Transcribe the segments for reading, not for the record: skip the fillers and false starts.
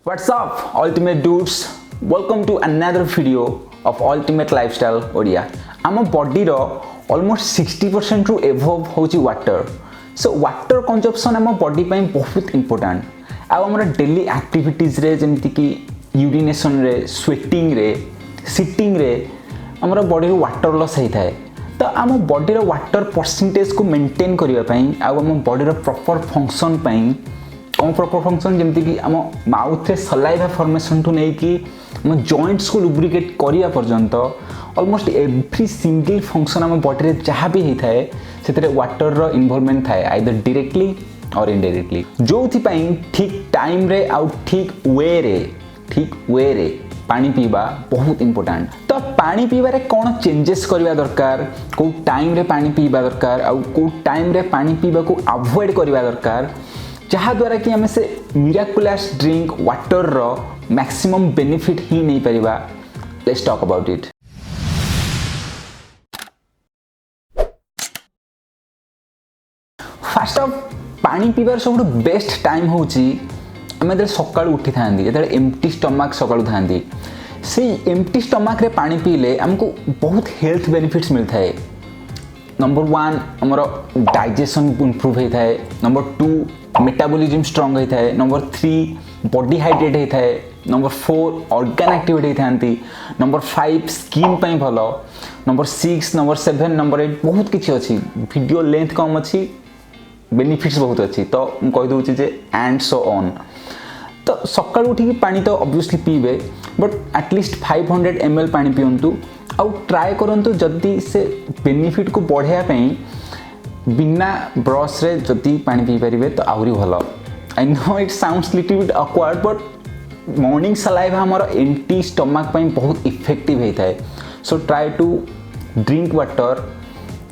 What's up, Ultimate dudes? Welcome to another video of Ultimate Lifestyle Odia. Our body almost 60% to above होची water. So water consumption our body ପାଇଁ बहुत important. ଆଉ ଆମର daily activities रे जेमति कि urination रे, sweating रे, sitting रे हमर बॉडी रो वाटर लॉस होई थाए. तो आम बॉडी रो वाटर परसेंटेज को मेंटेन करिया पई आ आम बॉडी रो प्रॉपर फंक्शन पई कौन प्रॉपर फंक्शन जमती कि आम माउथ रे सलाइवा फॉर्मेशन टू नै कि आम जॉइंट्स को लुब्रिकेट करिया पर्यंत ऑलमोस्ट एवरी सिंगल फंक्शन आम बॉडी रे जहाँ भी होई थाए सेतरे वाटर रो इन्वॉल्वमेंट थाए आइदर डायरेक्टली और इनडायरेक्टली जोथि पई ठीक टाइम रे आउ ठीक वे रे पानी पीवा बहुत इंपोर्टेंट. तो पानी पीबारे कौन चेंजेस करवा दरकार को टाइम रे पानी पीवा दरकार आउ को टाइम रे पानी पीवा को अवॉइड करवा दरकार जहाँ द्वारा कि हमें से मिराकुलस ड्रिंक वाटर रो मैक्सिमम बेनिफिट ही नहीं परिबा. Let's talk about it. First of पानी पीबार सब बेस्ट टाइम होची आम जो सका उठी था जो एम्प्टी स्टमक सका था से एम्प्टी स्टमक रे पानी पीले आमको बहुत हेल्थ बेनिफिट्स मिलता है. नंबर 1 आमर डाइजेशन इम्प्रूव होता है. नंबर 2 मेटाबॉलिज्म स्ट्रांग होता है. नंबर 3 बॉडी हाइड्रेट होता है. नंबर 4 ऑर्गन एक्टिवेट होता है. नंबर 5 स्किन पे भल. नंबर 6 नंबर 7 नंबर 8 बहुत किसी अच्छी वीडियो लेंथ कम अच्छी बेनिफिट्स बहुत अच्छी तो कही दूसरी जे एंड सो ऑन. तो सका उठी पानी तो ऑब्वियसली पीबे बट एटलिस्ट 500 ml पानी पियंतु आउ ट्राए करंतु जदी से बेनिफिट को बढ़ाया पई बिना ब्रश रे जदी पानी पी परिबे तो आउरी भलो. I know it sounds little bit awkward but morning saliva हमर एम्प्टी स्टमक पई बहुत इफेक्टिव होता है. So try to drink water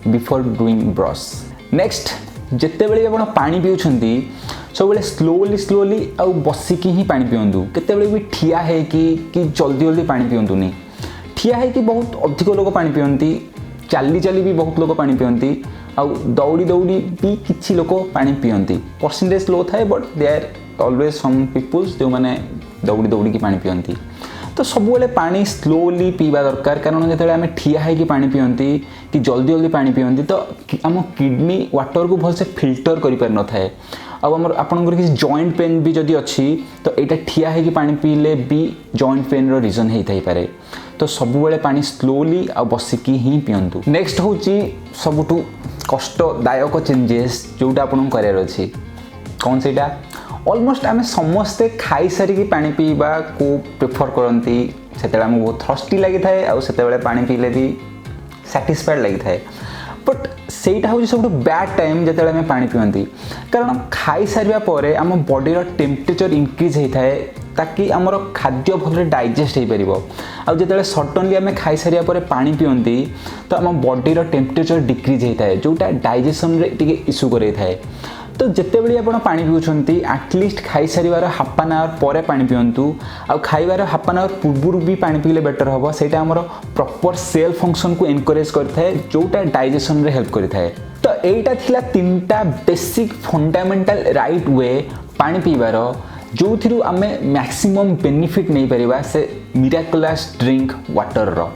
before doing brush. Next जिते बेले आपण पानी पिउछंती सब बेले स्लोली आउ बसिकी ही पानी पियंतु. केते बेले भी ठिया है कि जल्दी पानी पियंतुनी. ठिया है कि बहुत अधिक लोग पानी पियंती. चली भी बहुत लोग पानी पियंती. आउ दौड़ी भी किछि लोग पानी पियंती. परसेंटेज लो थाए but they are always some peoples जो माने दौड़ी की पानी पियंती. तो सब बेले पानी स्लोली पीवा दरकार कारण जो आम ठिया है कि पानी पियंती कि जल्दी पानी पियंती तो आम किडनी वाटर को भलसे फिल्टर कर पार न थाए. आपंकर किसी जॉइंट पेन भी जदि अच्छी तो यहाँ ठिया है कि पानी पीले भी जॉइंट पेन रो रीजन होता ही पारे. तो सबुबले पानी स्लोली आ बसिकी ही पियंतु. नेक्स्ट होची सबुठु कष्टदायक चेंजेस जोटा आपन करार अच्छी कौन सेटा ऑलमोस्ट आम समस्ते खाई सारिकी पानी पीवा को प्रिफर करती. से बहुत थर्स्टी लगी थाए आउ से पानी पीले भी सैटिस्फाइड लगी थाए. बट सेटा हूँ सब बैड टाइम जो आम पानी पियंती कारण खाई सारिया पर आम बॉडी टेम्परेचर इंक्रीज होता है ताकि आमर खाद्य भल डाइजेस्ट हो पार. आउ जो सडनली आम खाई सारिया पर पानी पियंती तो आम बॉडी टेम्परेचर डिक्रीज होता है जोटा डाइजेशन रे टिके इश्यू करे थाए. तो जिते बड़ी आप पानी पिउछंती एटलिस्ट खाई सारिवार हाफ एन आवर पर पानी पियंतु. आ खाइबार हाफ एन आवर पूर्व भी पानी पीले बेटर हम. सेटा हमर प्रॉपर सेल फंक्शन को एनकरेज करथाए जोटा डाइजेशन रे हेल्प करथाए. तो एटा थिला तीनटा बेसिक फंडामेंटल राइट वे पानी पीबार जो थिरु आमे मैक्सिमम बेनिफिट नहीं परिबा से मिराकुलस ड्रिंक वाटर रो.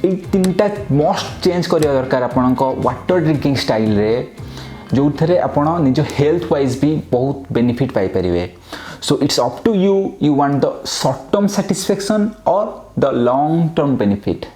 ए तीनटा मस्ट चेंज करिया दरकार आपनको वाटर ड्रिंकिंग स्टाइल रे जो थे आपण निज हेल्थ वाइज भी बहुत बेनिफिट पाई परिवे. So it's up to you want the short term satisfaction और द लॉन्ग टर्म बेनिफिट.